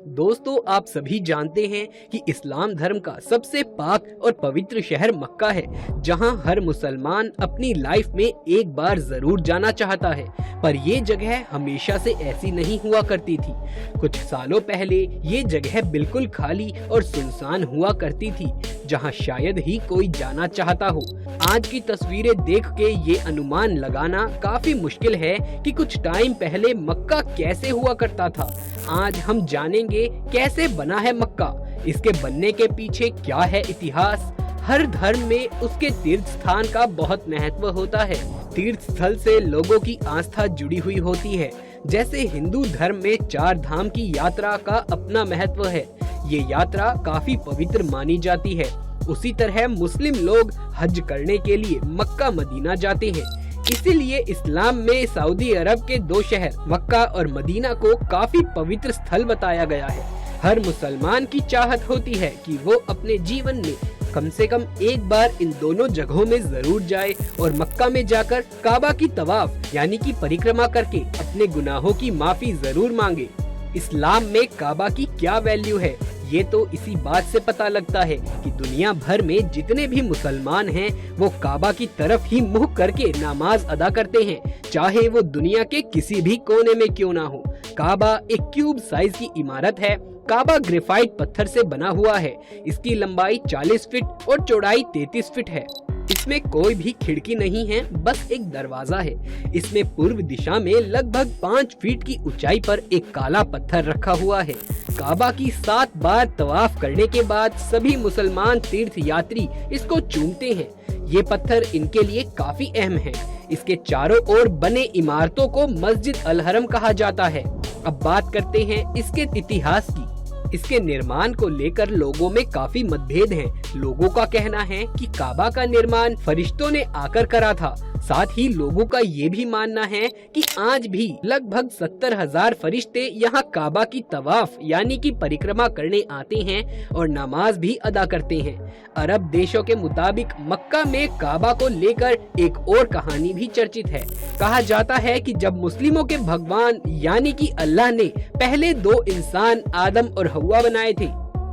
दोस्तों, आप सभी जानते हैं कि इस्लाम धर्म का सबसे पाक और पवित्र शहर मक्का है, जहां हर मुसलमान अपनी लाइफ में एक बार जरूर जाना चाहता है। पर ये जगह हमेशा से ऐसी नहीं हुआ करती थी। कुछ सालों पहले ये जगह बिल्कुल खाली और सुनसान हुआ करती थी, जहां शायद ही कोई जाना चाहता हो। आज की तस्वीरें देख के ये अनुमान लगाना काफी मुश्किल है कि कुछ टाइम पहले मक्का कैसे हुआ करता था। आज हम जानेंगे कैसे बना है मक्का, इसके बनने के पीछे क्या है इतिहास। हर धर्म में उसके तीर्थ स्थान का बहुत महत्व होता है। तीर्थ स्थल से लोगों की आस्था जुड़ी हुई होती है। जैसे हिंदू धर्म में 4 धाम की यात्रा का अपना महत्व है, ये यात्रा काफी पवित्र मानी जाती है। उसी तरह मुस्लिम लोग हज करने के लिए मक्का मदीना जाते हैं। इसीलिए इस्लाम में सऊदी अरब के 2 शहर मक्का और मदीना को काफी पवित्र स्थल बताया गया है। हर मुसलमान की चाहत होती है कि वो अपने जीवन में कम से कम एक बार इन दोनों जगहों में जरूर जाए और मक्का में जाकर काबा की तवाफ यानी कि परिक्रमा करके अपने गुनाहों की माफी जरूर मांगे। इस्लाम में काबा की क्या वैल्यू है, ये तो इसी बात से पता लगता है कि दुनिया भर में जितने भी मुसलमान हैं वो काबा की तरफ ही मुंह करके नमाज अदा करते हैं, चाहे वो दुनिया के किसी भी कोने में क्यों ना हो। काबा एक क्यूब साइज की इमारत है। काबा ग्रेफाइट पत्थर से बना हुआ है। इसकी लंबाई 40 फीट और चौड़ाई 33 फीट है। इसमें कोई भी खिड़की नहीं है, बस एक दरवाजा है। इसमें पूर्व दिशा में लगभग 5 फीट की ऊंचाई पर एक काला पत्थर रखा हुआ है। काबा की 7 बार तवाफ करने के बाद सभी मुसलमान तीर्थ यात्री इसको चूमते हैं। ये पत्थर इनके लिए काफी अहम है। इसके चारों ओर बने इमारतों को मस्जिद अल हरम कहा जाता है। अब बात करते हैं इसके इतिहास की। इसके निर्माण को लेकर लोगों में काफी मतभेद हैं। लोगों का कहना है कि काबा का निर्माण फरिश्तों ने आकर करा था। साथ ही लोगों का ये भी मानना है कि आज भी लगभग 70,000 फरिश्ते यहाँ काबा की तवाफ यानी कि परिक्रमा करने आते हैं और नमाज भी अदा करते हैं। अरब देशों के मुताबिक मक्का में काबा को लेकर एक और कहानी भी चर्चित है। कहा जाता है कि जब मुस्लिमों के भगवान यानी कि अल्लाह ने पहले 2 इंसान आदम और हव्वा बनाए थे,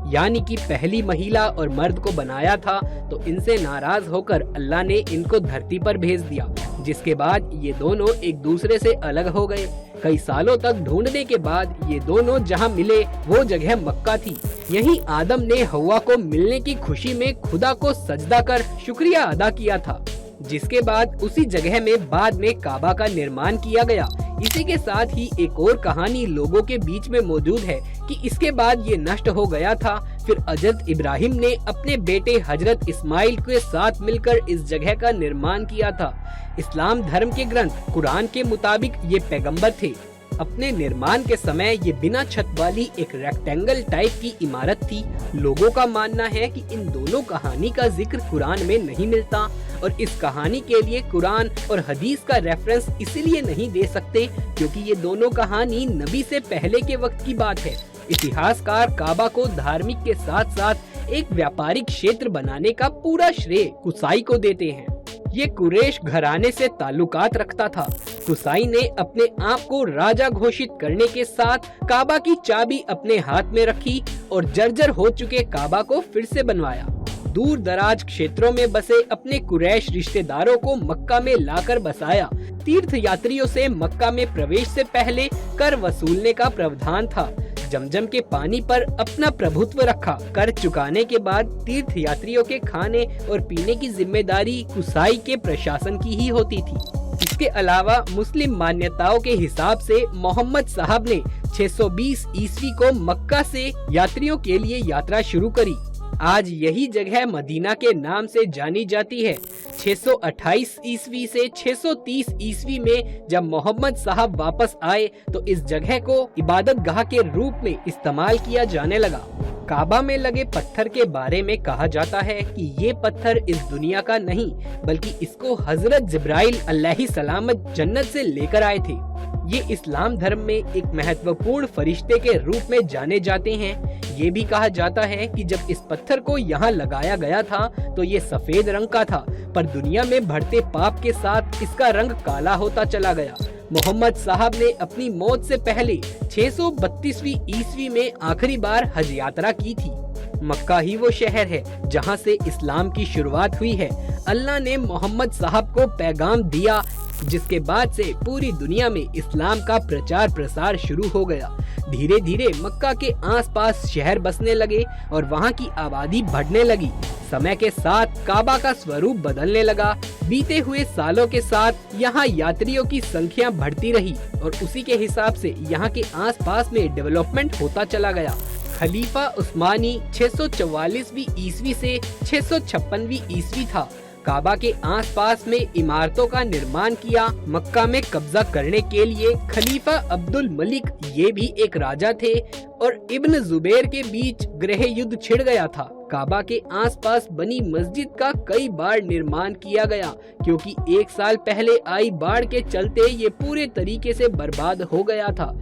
यानी कि पहली महिला और मर्द को बनाया था, तो इनसे नाराज होकर अल्लाह ने इनको धरती पर भेज दिया, जिसके बाद ये दोनों एक दूसरे से अलग हो गए। कई सालों तक ढूंढने के बाद ये दोनों जहां मिले वो जगह मक्का थी। यहीं आदम ने हव्वा को मिलने की खुशी में खुदा को सजदा कर शुक्रिया अदा किया था, जिसके बाद उसी जगह में बाद में काबा का निर्माण किया गया। इसी के साथ ही एक और कहानी लोगों के बीच में मौजूद है कि इसके बाद ये नष्ट हो गया था। फिर हजरत इब्राहिम ने अपने बेटे हजरत इस्माइल के साथ मिलकर इस जगह का निर्माण किया था। इस्लाम धर्म के ग्रंथ कुरान के मुताबिक ये पैगंबर थे। अपने निर्माण के समय ये बिना छत वाली एक रेक्टेंगल टाइप की इमारत थी। लोगों का मानना है कि इन दोनों कहानी का जिक्र कुरान में नहीं मिलता और इस कहानी के लिए कुरान और हदीस का रेफरेंस इसीलिए नहीं दे सकते क्योंकि ये दोनों कहानी नबी से पहले के वक्त की बात है। इतिहासकार काबा को धार्मिक के साथ साथ एक व्यापारिक क्षेत्र बनाने का पूरा श्रेय कुसाई को देते हैं। ये कुरैश घराने से ताल्लुकात रखता था। कुसाई ने अपने आप को राजा घोषित करने के साथ काबा की चाबी अपने हाथ में रखी और जर्जर हो चुके काबा को फिर से बनवाया। दूर दराज क्षेत्रों में बसे अपने कुरैश रिश्तेदारों को मक्का में लाकर बसाया। तीर्थ यात्रियों से मक्का में प्रवेश से पहले कर वसूलने का प्रावधान था। जमजम के पानी पर अपना प्रभुत्व रखा। कर चुकाने के बाद तीर्थ यात्रियों के खाने और पीने की जिम्मेदारी कुसाई के प्रशासन की ही होती थी। इसके अलावा मुस्लिम मान्यताओं के हिसाब से मोहम्मद साहब ने 620 ईस्वी को मक्का से यात्रियों के लिए यात्रा शुरू करी। आज यही जगह मदीना के नाम से जानी जाती है। 628 ईस्वी से 630 ईस्वी में जब मोहम्मद साहब वापस आए तो इस जगह को इबादत गाह के रूप में इस्तेमाल किया जाने लगा। काबा में लगे पत्थर के बारे में कहा जाता है कि ये पत्थर इस दुनिया का नहीं बल्कि इसको हजरत जिब्राइल अलैहिस्सलाम जन्नत से लेकर आए थे। ये इस्लाम धर्म में एक महत्वपूर्ण फरिश्ते के रूप में जाने जाते हैं। ये भी कहा जाता है कि जब इस पत्थर को यहाँ लगाया गया था तो ये सफेद रंग का था, पर दुनिया में बढ़ते पाप के साथ इसका रंग काला होता चला गया। मोहम्मद साहब ने अपनी मौत से पहले 632वीं ईस्वी में आखिरी बार हज यात्रा की थी। मक्का ही वो शहर है जहाँ से इस्लाम की शुरुआत हुई है। अल्लाह ने मोहम्मद साहब को पैगाम दिया, जिसके बाद से पूरी दुनिया में इस्लाम का प्रचार प्रसार शुरू हो गया। धीरे धीरे मक्का के आसपास शहर बसने लगे और वहाँ की आबादी बढ़ने लगी। समय के साथ काबा का स्वरूप बदलने लगा। बीते हुए सालों के साथ यहाँ यात्रियों की संख्या बढ़ती रही और उसी के हिसाब से यहाँ के आसपास में डेवलपमेंट होता चला गया। खलीफा उस्मानी 644वीं ईस्वी से 656वीं ईस्वी था। काबा के आसपास में इमारतों का निर्माण किया। मक्का में कब्जा करने के लिए खलीफा अब्दुल मलिक ये भी एक राजा थे और इब्न जुबैर के बीच गृह युद्ध छिड़ गया था। काबा के आसपास बनी मस्जिद का कई बार निर्माण किया गया, क्योंकि एक साल पहले आई बाढ़ के चलते ये पूरे तरीके से बर्बाद हो गया था।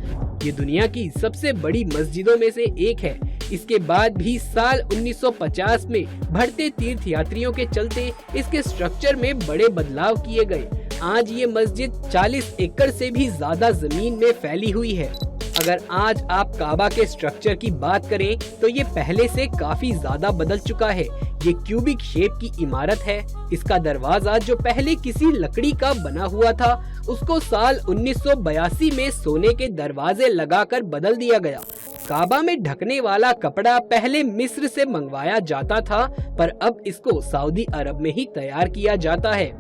ये दुनिया की सबसे बड़ी मस्जिदों में से एक है। इसके बाद भी साल 1950 में बढ़ते तीर्थ यात्रियों के चलते इसके स्ट्रक्चर में बड़े बदलाव किए गए। आज ये मस्जिद 40 एकड़ से भी ज्यादा जमीन में फैली हुई है। अगर आज आप काबा के स्ट्रक्चर की बात करें तो ये पहले से काफी ज्यादा बदल चुका है। ये क्यूबिक शेप की इमारत है। इसका दरवाजा जो पहले किसी लकड़ी का बना हुआ था, उसको साल 1982 में सोने के दरवाजे लगाकर बदल दिया गया। काबा में ढकने वाला कपड़ा पहले मिस्र से मंगवाया जाता था, पर अब इसको सऊदी अरब में ही तैयार किया जाता है।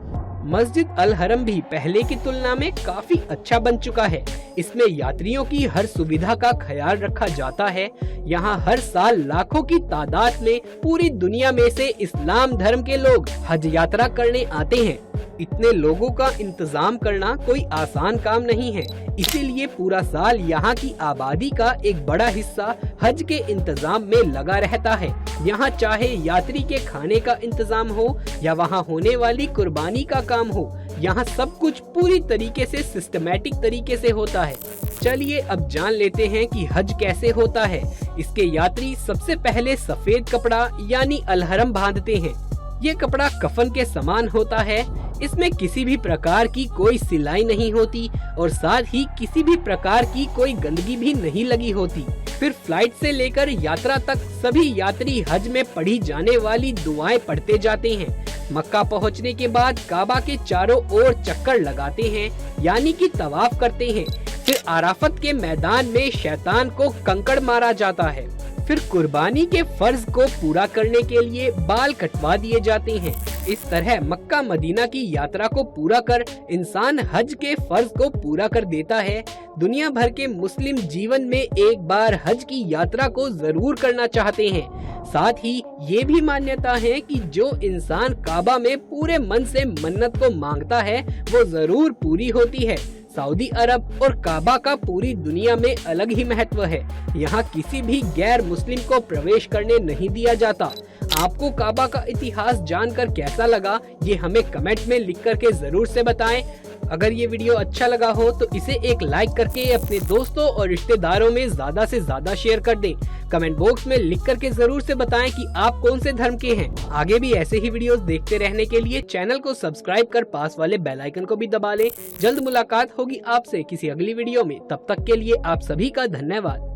मस्जिद अल हरम भी पहले की तुलना में काफी अच्छा बन चुका है। इसमें यात्रियों की हर सुविधा का ख्याल रखा जाता है। यहाँ हर साल लाखों की तादाद में पूरी दुनिया में से इस्लाम धर्म के लोग हज यात्रा करने आते हैं। इतने लोगों का इंतजाम करना कोई आसान काम नहीं है, इसीलिए पूरा साल यहाँ की आबादी का एक बड़ा हिस्सा हज के इंतजाम में लगा रहता है। यहाँ चाहे यात्री के खाने का इंतजाम हो या वहाँ होने वाली कुर्बानी का काम हो, यहाँ सब कुछ पूरी तरीके से सिस्टमैटिक तरीके से होता है। चलिए अब जान लेते हैं कि हज कैसे होता है। इसके यात्री सबसे पहले सफेद कपड़ा यानी अलहरम बांधते हैं। ये कपड़ा कफन के समान होता है। इसमें किसी भी प्रकार की कोई सिलाई नहीं होती और साथ ही किसी भी प्रकार की कोई गंदगी भी नहीं लगी होती। फिर फ्लाइट से लेकर यात्रा तक सभी यात्री हज में पढ़ी जाने वाली दुआएं पढ़ते जाते हैं। मक्का पहुंचने के बाद काबा के चारों ओर चक्कर लगाते हैं, यानी कि तवाफ करते हैं। फिर आराफत के मैदान में शैतान को कंकड़ मारा जाता है। फिर कुर्बानी के फर्ज को पूरा करने के लिए बाल कटवा दिए जाते हैं। इस तरह मक्का मदीना की यात्रा को पूरा कर इंसान हज के फर्ज को पूरा कर देता है। दुनिया भर के मुस्लिम जीवन में एक बार हज की यात्रा को जरूर करना चाहते हैं। साथ ही ये भी मान्यता है कि जो इंसान काबा में पूरे मन से मन्नत को मांगता है वो जरूर पूरी होती है। सऊदी अरब और काबा का पूरी दुनिया में अलग ही महत्व है। यहाँ किसी भी गैर मुस्लिम को प्रवेश करने नहीं दिया जाता। आपको काबा का इतिहास जानकर कैसा लगा, ये हमें कमेंट में लिख करके जरूर से बताएं। अगर ये वीडियो अच्छा लगा हो तो इसे एक लाइक करके अपने दोस्तों और रिश्तेदारों में ज्यादा से ज्यादा शेयर कर दें। कमेंट बॉक्स में लिख करके जरूर से बताएं कि आप कौन से धर्म के हैं। आगे भी ऐसे ही वीडियोस देखते रहने के लिए चैनल को सब्सक्राइब कर पास वाले बेल आइकन को भी दबा लें। जल्द मुलाकात होगी आपसे किसी अगली वीडियो में। तब तक के लिए आप सभी का धन्यवाद।